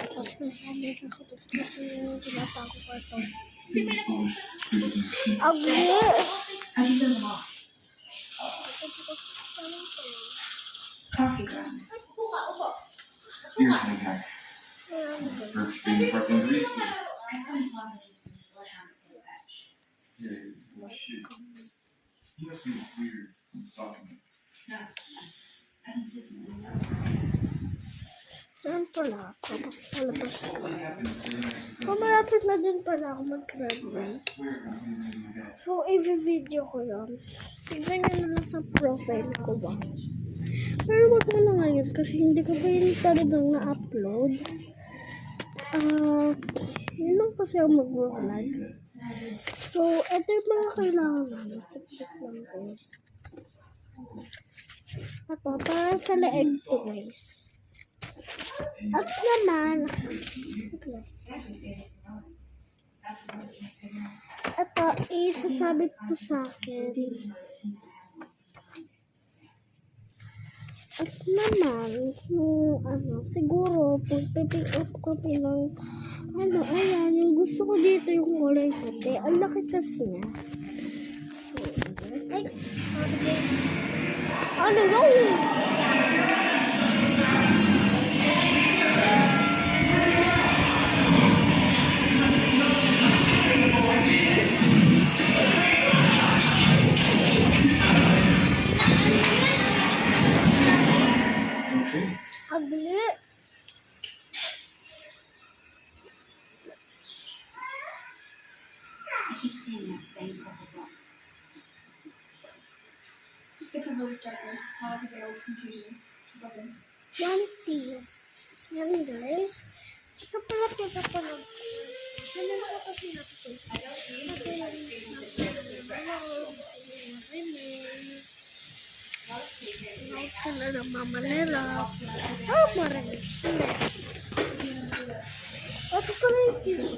Tapos nasabi ako, tapos kasi tinatago ko ito. Agli! Coffee grounds. Dear Hancock. Birch being Brooklyn Grease. Yeah, shit. You must be weird from stalking me. Saan pala ako? Palabas ko. Kung malapit na din pala ako mag-graduate. So, i-video ko yun. Tignan nyo na lang sa profile ko ba. Pero wag mo na ngayon kasi hindi ko pa yun talagang na-upload. Yun lang kasi ako mag-vlog. So, ito yung mga kailangan namin. Sip lang guys. Ito, para sa leeg to guys. At naman, ito, isasabit to sa akin. At naman, siguro, pag pipick up ko ng, ayan, yung gusto ko dito yung kulay puti. Ang laki kasi niya. So, ay, ano yun? Agli. I keep seeing that same purple block. Get the hose darker. I'll have the barrels continue. One piece. Yan guys. Ito pala pinapanood ko. Ano na ako pinapanood? Kasi like sila ng mama nila. Marinig. Ito pala yung tissue.